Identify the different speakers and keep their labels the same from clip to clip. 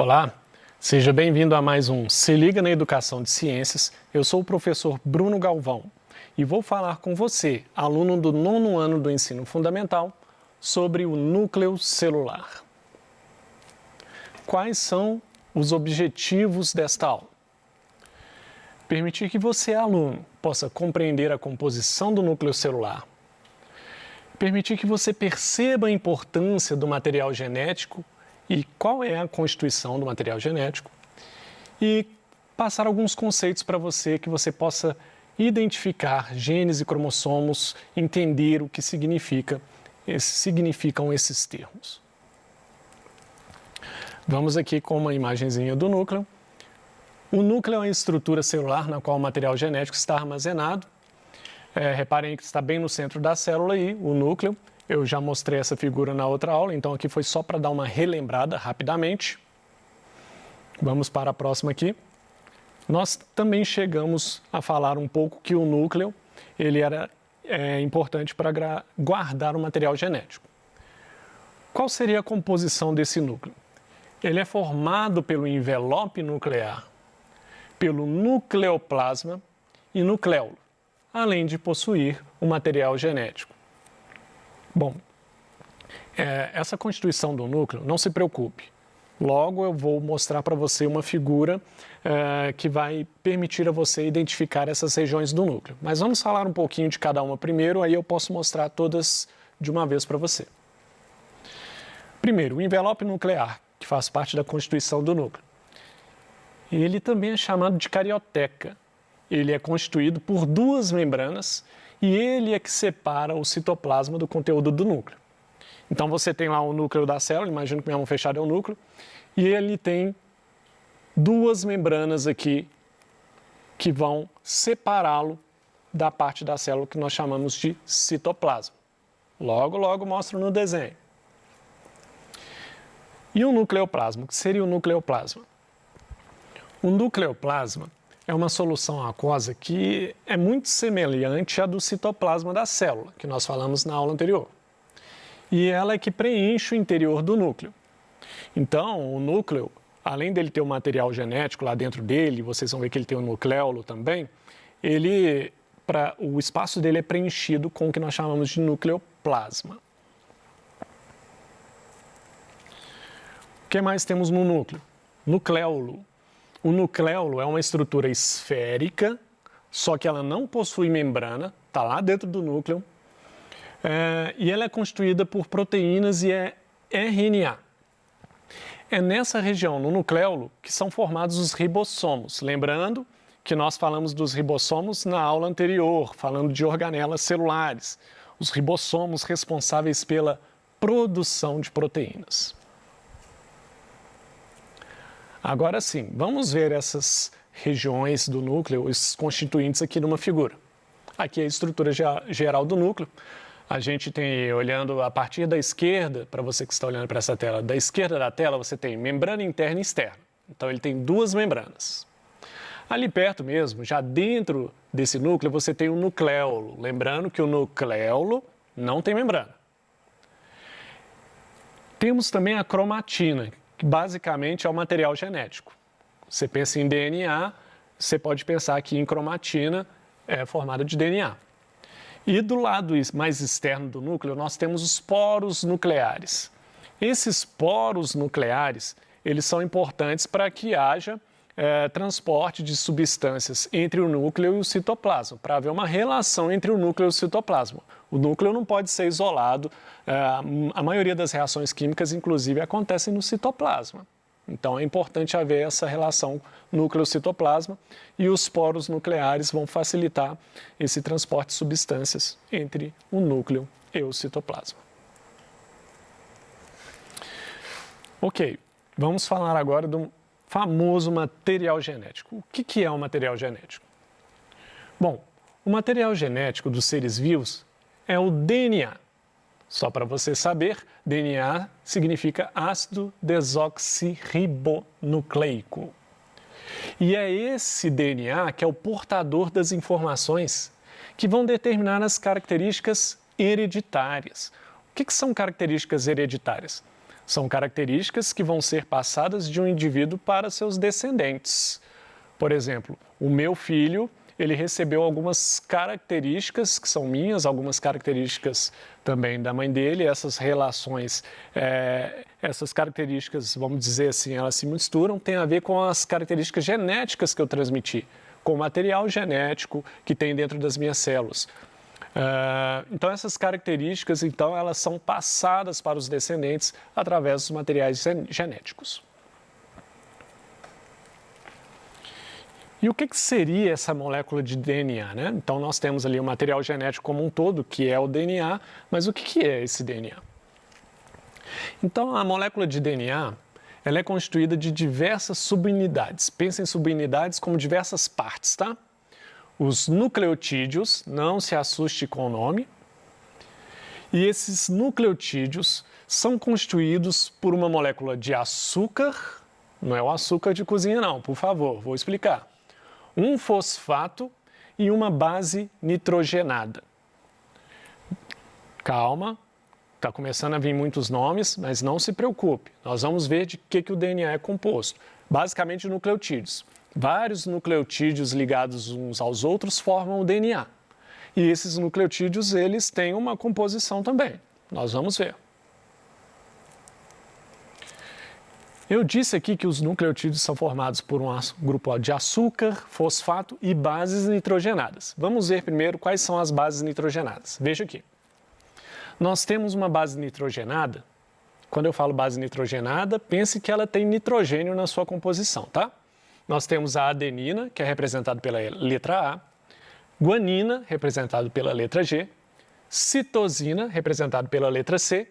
Speaker 1: Olá, seja bem-vindo a mais um Se Liga na Educação de Ciências. Eu sou o professor Bruno Galvão e vou falar com você, aluno do 9º ano do ensino fundamental, sobre o núcleo celular. Quais são os objetivos desta aula? Permitir que você, aluno, possa compreender a composição do núcleo celular, permitir que você perceba a importância do material genético e qual é a constituição do material genético, e passar alguns conceitos para você que você possa identificar genes e cromossomos, entender o que significam esses termos. Vamos aqui com uma imagenzinha do núcleo. O núcleo é uma estrutura celular na qual o material genético está armazenado. Reparem que está bem no centro da célula aí, o núcleo. Eu já mostrei essa figura na outra aula, então aqui foi só para dar uma relembrada rapidamente. Vamos para a próxima aqui. Nós também chegamos a falar um pouco que o núcleo ele era importante para guardar o material genético. Qual seria a composição desse núcleo? Ele é formado pelo envelope nuclear, pelo nucleoplasma e nucleolo, além de possuir o material genético. Bom, essa constituição do núcleo, não se preocupe. Logo eu vou mostrar para você uma figura que vai permitir a você identificar essas regiões do núcleo. Mas vamos falar um pouquinho de cada uma primeiro, aí eu posso mostrar todas de uma vez para você. Primeiro, o envelope nuclear, que faz parte da constituição do núcleo. Ele também é chamado de carioteca. Ele é constituído por duas membranas e ele é que separa o citoplasma do conteúdo do núcleo. Então você tem lá o núcleo da célula, imagino que minha mão fechada é o núcleo, e ele tem duas membranas aqui que vão separá-lo da parte da célula que nós chamamos de citoplasma. Logo mostro no desenho. E o nucleoplasma? O que seria o nucleoplasma? O nucleoplasma é uma solução aquosa que é muito semelhante à do citoplasma da célula, que nós falamos na aula anterior. E ela é que preenche o interior do núcleo. Então, o núcleo, além dele ter o material genético lá dentro dele, vocês vão ver que ele tem o nucleolo também, o espaço dele é preenchido com o que nós chamamos de nucleoplasma. O que mais temos no núcleo? Nucleolo. O nucleolo é uma estrutura esférica, só que ela não possui membrana, está lá dentro do núcleo, e ela é constituída por proteínas e é RNA. É nessa região, no nucleolo, que são formados os ribossomos. Lembrando que nós falamos dos ribossomos na aula anterior, falando de organelas celulares, os ribossomos responsáveis pela produção de proteínas. Agora sim, vamos ver essas regiões do núcleo, esses constituintes aqui numa figura. Aqui é a estrutura geral do núcleo. A gente tem, olhando a partir da esquerda, para você que está olhando para essa tela, da esquerda da tela você tem membrana interna e externa. Então ele tem duas membranas. Ali perto mesmo, já dentro desse núcleo, você tem o nucleolo. Lembrando que o nucleolo não tem membrana. Temos também a cromatina, que basicamente é o material genético. Você pensa em DNA, você pode pensar aqui em cromatina, formada de DNA. E do lado mais externo do núcleo, nós temos os poros nucleares. Esses poros nucleares, eles são importantes para que haja transporte de substâncias entre o núcleo e o citoplasma, para haver uma relação entre o núcleo e o citoplasma. O núcleo não pode ser isolado, a maioria das reações químicas, inclusive, acontecem no citoplasma. Então, é importante haver essa relação núcleo-citoplasma e os poros nucleares vão facilitar esse transporte de substâncias entre o núcleo e o citoplasma. Ok, vamos falar agora do famoso material genético. O que é o material genético? Bom, o material genético dos seres vivos é o DNA. Só para você saber, DNA significa ácido desoxirribonucleico. E é esse DNA que é o portador das informações que vão determinar as características hereditárias. O que são características hereditárias? São características que vão ser passadas de um indivíduo para seus descendentes. Por exemplo, o meu filho, ele recebeu algumas características que são minhas, algumas características também da mãe dele. Essas relações, essas características, vamos dizer assim, elas se misturam, tem a ver com as características genéticas que eu transmiti, com o material genético que tem dentro das minhas células. Então, essas características, então, elas são passadas para os descendentes através dos materiais genéticos. E o que seria essa molécula de DNA, né? Então, nós temos ali o material genético como um todo, que é o DNA, mas o que é esse DNA? Então, a molécula de DNA, ela é constituída de diversas subunidades. Pensa em subunidades como diversas partes, tá? Os nucleotídeos, não se assuste com o nome, e esses nucleotídeos são constituídos por uma molécula de açúcar, não é o açúcar de cozinha não, por favor, vou explicar. Um fosfato e uma base nitrogenada. Calma, está começando a vir muitos nomes, mas não se preocupe. Nós vamos ver de que o DNA é composto. Basicamente, nucleotídeos. Vários nucleotídeos ligados uns aos outros formam o DNA. E esses nucleotídeos, eles têm uma composição também. Nós vamos ver. Eu disse aqui que os nucleotídeos são formados por um grupo de açúcar, fosfato e bases nitrogenadas. Vamos ver primeiro quais são as bases nitrogenadas. Veja aqui. Nós temos uma base nitrogenada. Quando eu falo base nitrogenada, pense que ela tem nitrogênio na sua composição, tá? Nós temos a adenina, que é representada pela letra A, guanina, representado pela letra G, citosina, representado pela letra C,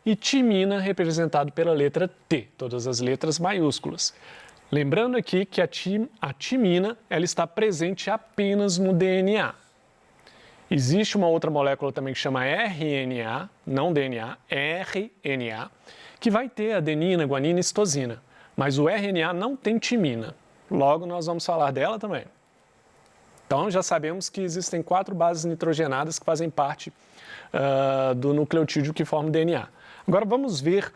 Speaker 1: e timina, representado pela letra T, todas as letras maiúsculas. Lembrando aqui que a timina ela está presente apenas no DNA. Existe uma outra molécula também que chama RNA, não DNA, RNA, que vai ter adenina, guanina e citosina, mas o RNA não tem timina. Logo, nós vamos falar dela também. Então, já sabemos que existem 4 bases nitrogenadas que fazem parte do nucleotídeo que forma o DNA. Agora, vamos ver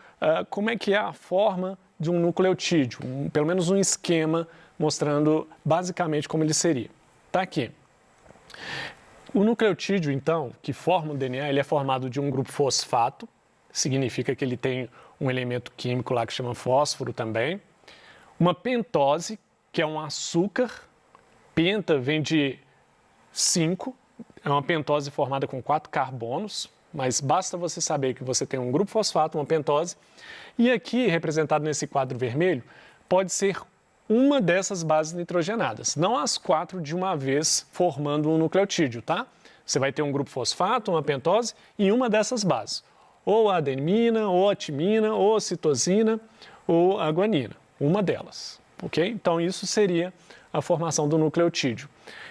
Speaker 1: como é que é a forma de um nucleotídeo, pelo menos um esquema mostrando basicamente como ele seria. Está aqui. O nucleotídeo, então, que forma o DNA, ele é formado de um grupo fosfato, significa que ele tem um elemento químico lá que chama fósforo também, uma pentose, que é um açúcar, penta vem de 5, é uma pentose formada com 4 carbonos, mas basta você saber que você tem um grupo fosfato, uma pentose, e aqui, representado nesse quadro vermelho, pode ser uma dessas bases nitrogenadas, não as 4 de uma vez formando um nucleotídeo, tá? Você vai ter um grupo fosfato, uma pentose e uma dessas bases, ou a adenina, ou a timina, ou a citosina, ou a guanina, uma delas, ok? Então isso seria a formação do nucleotídeo,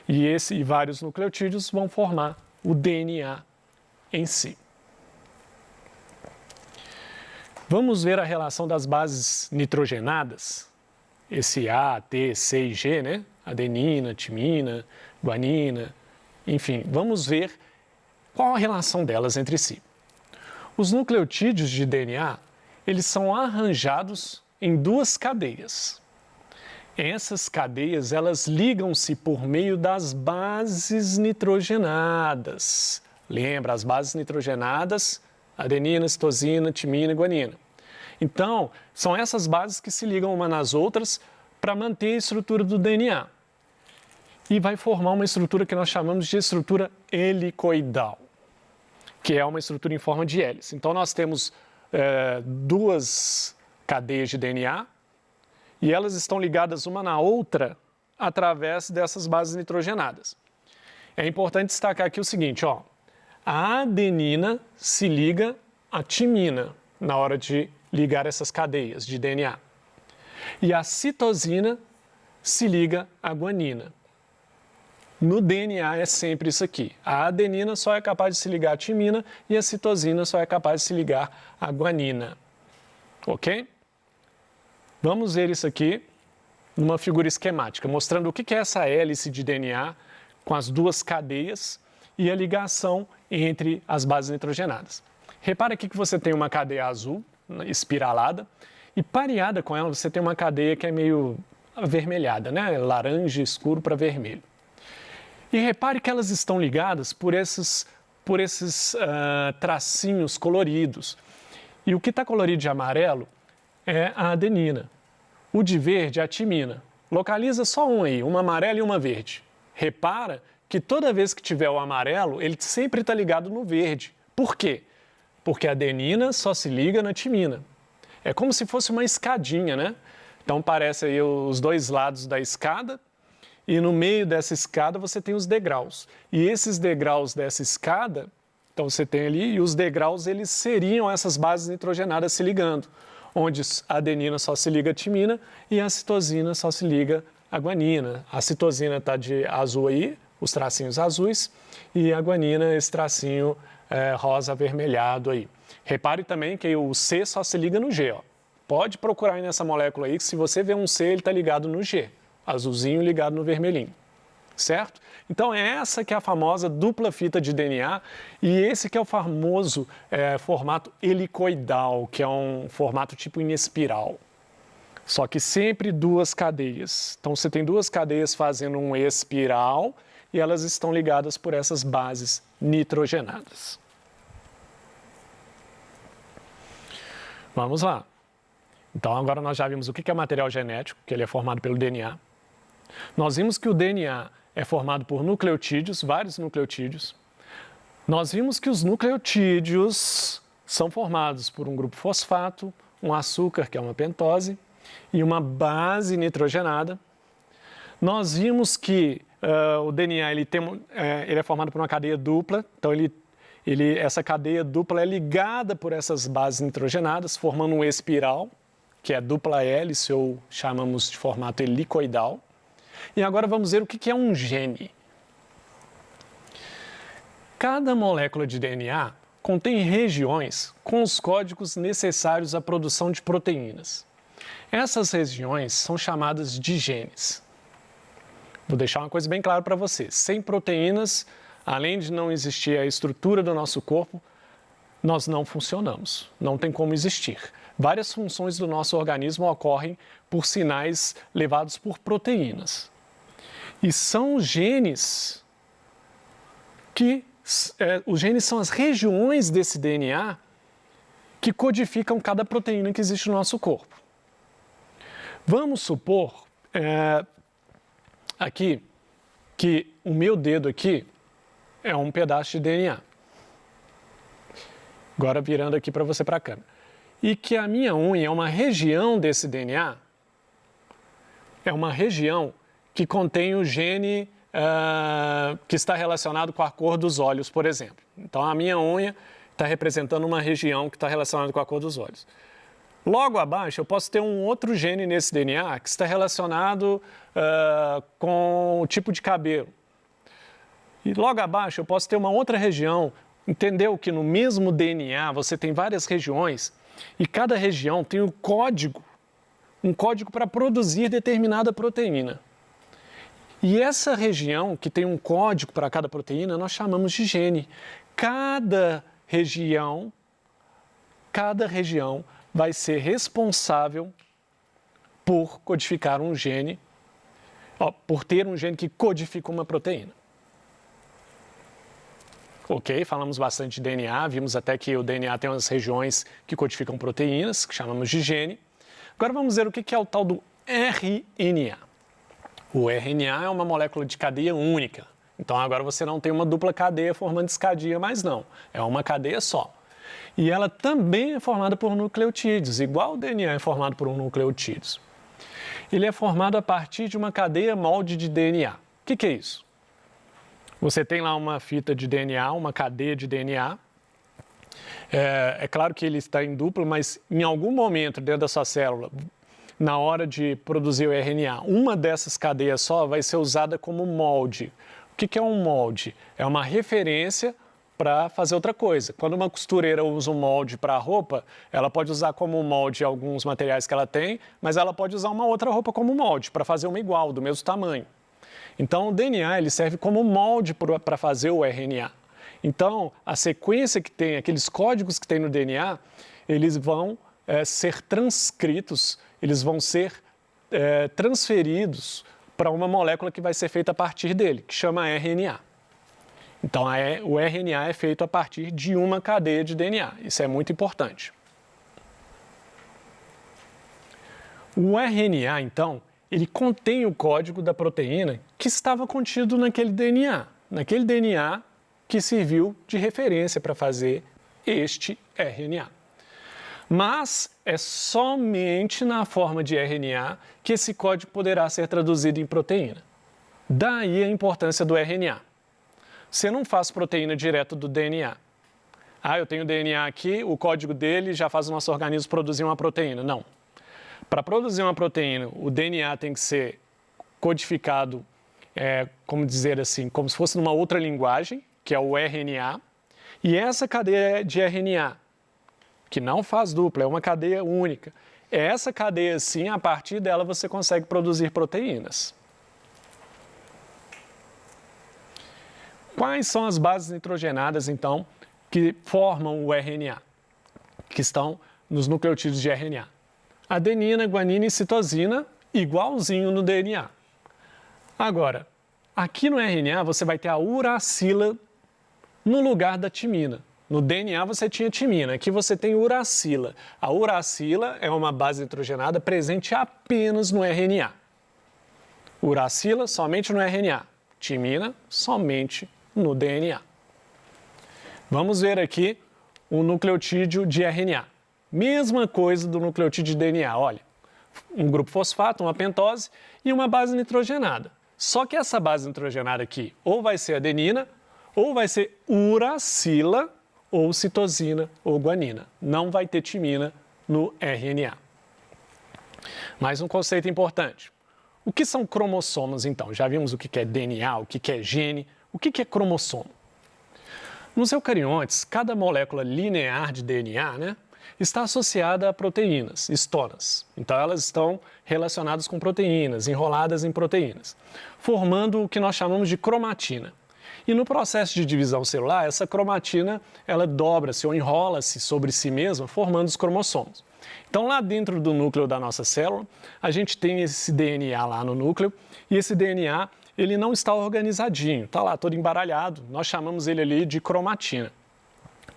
Speaker 1: e vários nucleotídeos vão formar o DNA em si. Vamos ver a relação das bases nitrogenadas, esse A, T, C e G, né? Adenina, timina, guanina, enfim, vamos ver qual a relação delas entre si. Os nucleotídeos de DNA, eles são arranjados em 2 cadeias. Essas cadeias, elas ligam-se por meio das bases nitrogenadas. Lembra, as bases nitrogenadas, adenina, citosina, timina e guanina. Então, são essas bases que se ligam uma nas outras para manter a estrutura do DNA. E vai formar uma estrutura que nós chamamos de estrutura helicoidal, que é uma estrutura em forma de hélice. Então, nós temos 2 cadeias de DNA e elas estão ligadas uma na outra através dessas bases nitrogenadas. É importante destacar aqui o seguinte, ó. A adenina se liga à timina na hora de ligar essas cadeias de DNA. E a citosina se liga à guanina. No DNA é sempre isso aqui. A adenina só é capaz de se ligar à timina e a citosina só é capaz de se ligar à guanina. Ok? Vamos ver isso aqui numa figura esquemática, mostrando o que é essa hélice de DNA com as 2 cadeias e a ligação entre as bases nitrogenadas. Repara aqui que você tem uma cadeia azul, espiralada, e pareada com ela você tem uma cadeia que é meio avermelhada, né? Laranja escuro para vermelho. E repare que elas estão ligadas por esses tracinhos coloridos. E o que está colorido de amarelo é a adenina. O de verde é a timina. Localiza só um aí, uma amarela e uma verde. Repara que toda vez que tiver o amarelo, ele sempre está ligado no verde. Por quê? Porque a adenina só se liga na timina. É como se fosse uma escadinha, né? Então parece aí os dois lados da escada e no meio dessa escada você tem os degraus. E esses degraus dessa escada, então você tem ali, e os degraus eles seriam essas bases nitrogenadas se ligando, onde a adenina só se liga à timina e a citosina só se liga à guanina. A citosina está de azul aí, os tracinhos azuis, e a guanina esse tracinho rosa avermelhado aí. Repare também que o C só se liga no G. Ó. Pode procurar aí nessa molécula aí que se você vê um C, ele está ligado no G. Azulzinho ligado no vermelhinho. Certo? Então é essa que é a famosa dupla fita de DNA e esse que é o famoso formato helicoidal, que é um formato tipo em espiral. Só que sempre duas cadeias. Então você tem duas cadeias fazendo um espiral e elas estão ligadas por essas bases nitrogenadas. Vamos lá. Então agora nós já vimos o que é material genético, que ele é formado pelo DNA. Nós vimos que o DNA é formado por nucleotídeos, vários nucleotídeos. Nós vimos que os nucleotídeos são formados por um grupo fosfato, um açúcar, que é uma pentose, e uma base nitrogenada. Nós vimos que o DNA ele é formado por uma cadeia dupla, então essa cadeia dupla é ligada por essas bases nitrogenadas, formando um espiral, que é dupla hélice ou chamamos de formato helicoidal. E agora vamos ver o que é um gene. Cada molécula de DNA contém regiões com os códigos necessários à produção de proteínas. Essas regiões são chamadas de genes. Vou deixar uma coisa bem clara para você. Sem proteínas, além de não existir a estrutura do nosso corpo, nós não funcionamos, não tem como existir. Várias funções do nosso organismo ocorrem por sinais levados por proteínas. E são os genes os genes são as regiões desse DNA que codificam cada proteína que existe no nosso corpo. Vamos supor aqui que o meu dedo aqui é um pedaço de DNA. Agora virando aqui para você para a câmera. E que a minha unha é uma região desse DNA, é uma região que contém o gene que está relacionado com a cor dos olhos, por exemplo. Então a minha unha está representando uma região que está relacionada com a cor dos olhos. Logo abaixo eu posso ter um outro gene nesse DNA que está relacionado com o tipo de cabelo. E logo abaixo eu posso ter uma outra região. Entendeu que no mesmo DNA você tem várias regiões e cada região tem um código para produzir determinada proteína. E essa região que tem um código para cada proteína nós chamamos de gene. Cada região vai ser responsável por codificar um gene, por ter um gene que codifica uma proteína. Ok, falamos bastante de DNA, vimos até que o DNA tem umas regiões que codificam proteínas, que chamamos de gene. Agora vamos ver o que é o tal do RNA. O RNA é uma molécula de cadeia única. Então agora você não tem uma dupla cadeia formando escadinha, mais não. É uma cadeia só. E ela também é formada por nucleotídeos, igual o DNA é formado por nucleotídeos. Ele é formado a partir de uma cadeia molde de DNA. O que é isso? Você tem lá uma fita de DNA, uma cadeia de DNA. É claro que ele está em dupla, mas em algum momento dentro da sua célula, na hora de produzir o RNA, uma dessas cadeias só vai ser usada como molde. O que é um molde? É uma referência para fazer outra coisa. Quando uma costureira usa um molde para a roupa, ela pode usar como molde alguns materiais que ela tem, mas ela pode usar uma outra roupa como molde para fazer uma igual, do mesmo tamanho. Então, o DNA ele serve como molde para fazer o RNA. Então, a sequência que tem, aqueles códigos que tem no DNA, eles vão ser transcritos, eles vão ser transferidos para uma molécula que vai ser feita a partir dele, que chama RNA. Então, o RNA é feito a partir de uma cadeia de DNA. Isso é muito importante. O RNA, então, ele contém o código da proteína que estava contido naquele DNA que serviu de referência para fazer este RNA. Mas é somente na forma de RNA que esse código poderá ser traduzido em proteína. Daí a importância do RNA. Você não faz proteína direto do DNA. Eu tenho o DNA aqui, o código dele já faz o nosso organismo produzir uma proteína. Não. Para produzir uma proteína, o DNA tem que ser codificado, como dizer assim, como se fosse numa outra linguagem, que é o RNA. E essa cadeia de RNA, que não faz dupla, é uma cadeia única. Essa cadeia, sim, a partir dela você consegue produzir proteínas. Quais são as bases nitrogenadas, então, que formam o RNA, que estão nos nucleotídeos de RNA? Adenina, guanina e citosina, igualzinho no DNA. Agora, aqui no RNA você vai ter a uracila no lugar da timina. No DNA você tinha timina, aqui você tem uracila. A uracila é uma base nitrogenada presente apenas no RNA. Uracila somente no RNA, timina somente no DNA. Vamos ver aqui o nucleotídeo de RNA. Mesma coisa do nucleotídeo de DNA, olha, um grupo fosfato, uma pentose e uma base nitrogenada. Só que essa base nitrogenada aqui ou vai ser adenina, ou vai ser uracila, ou citosina ou guanina. Não vai ter timina no RNA. Mais um conceito importante. O que são cromossomos, então? Já vimos o que é DNA, o que é gene, o que é cromossomo. Nos eucariontes, cada molécula linear de DNA, está associada a proteínas, histonas. Então, elas estão relacionadas com proteínas, enroladas em proteínas, formando o que nós chamamos de cromatina. E no processo de divisão celular, essa cromatina, ela dobra-se ou enrola-se sobre si mesma, formando os cromossomos. Então, lá dentro do núcleo da nossa célula, a gente tem esse DNA lá no núcleo, e esse DNA, ele não está organizadinho, está lá todo embaralhado, nós chamamos ele ali de cromatina.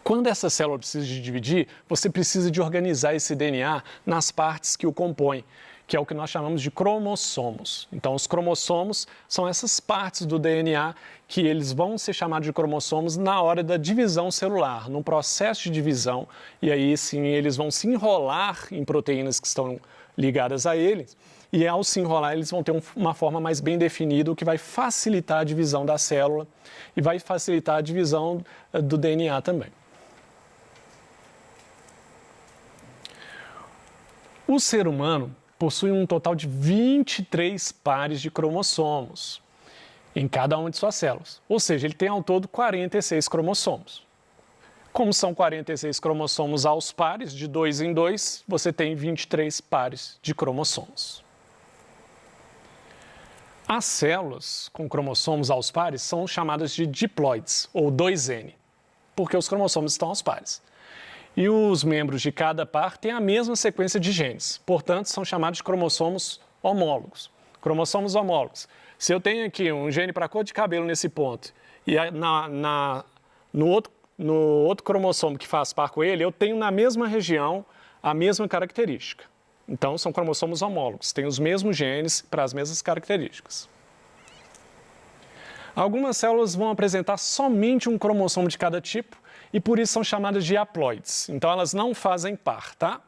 Speaker 1: Quando essa célula precisa de dividir, você precisa de organizar esse DNA nas partes que o compõem, que é o que nós chamamos de cromossomos. Então, os cromossomos são essas partes do DNA que eles vão ser chamados de cromossomos na hora da divisão celular, no processo de divisão, e aí sim eles vão se enrolar em proteínas que estão ligadas a eles, e ao se enrolar eles vão ter uma forma mais bem definida, o que vai facilitar a divisão da célula e vai facilitar a divisão do DNA também. O ser humano possui um total de 23 pares de cromossomos em cada uma de suas células. Ou seja, ele tem ao todo 46 cromossomos. Como são 46 cromossomos aos pares, de 2 em 2, você tem 23 pares de cromossomos. As células com cromossomos aos pares são chamadas de diploides, ou 2N, porque os cromossomos estão aos pares. E os membros de cada par têm a mesma sequência de genes, portanto, são chamados de cromossomos homólogos. Cromossomos homólogos. Se eu tenho aqui um gene para cor de cabelo nesse ponto e no outro cromossomo que faz par com ele, eu tenho na mesma região a mesma característica. Então, são cromossomos homólogos, têm os mesmos genes para as mesmas características. Algumas células vão apresentar somente um cromossomo de cada tipo e por isso são chamadas de haploides. Então, elas não fazem par, tá?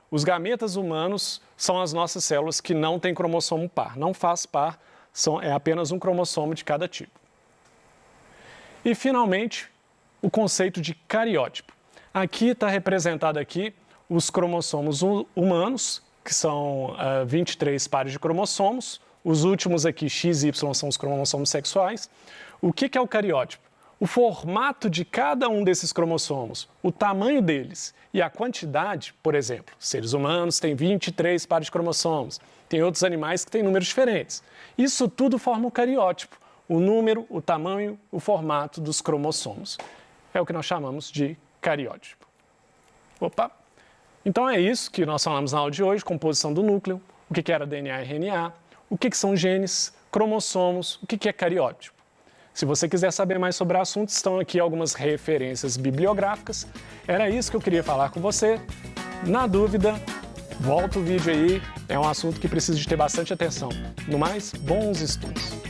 Speaker 1: Os gametas humanos são as nossas células que não têm cromossomo par, não faz par, é apenas um cromossomo de cada tipo. E, finalmente, o conceito de cariótipo. Aqui está representado aqui os cromossomos humanos, que são 23 pares de cromossomos. Os últimos aqui, X e Y, são os cromossomos sexuais. O que é o cariótipo? O formato de cada um desses cromossomos, o tamanho deles e a quantidade, por exemplo, seres humanos têm 23 pares de cromossomos, tem outros animais que têm números diferentes. Isso tudo forma o cariótipo, o número, o tamanho, o formato dos cromossomos. É o que nós chamamos de cariótipo. Opa! Então é isso que nós falamos na aula de hoje, composição do núcleo, o que era DNA e RNA, o que são genes, cromossomos, o que é cariótipo. Se você quiser saber mais sobre o assunto, estão aqui algumas referências bibliográficas. Era isso que eu queria falar com você. Na dúvida, volta o vídeo aí, é um assunto que precisa de ter bastante atenção. No mais, bons estudos!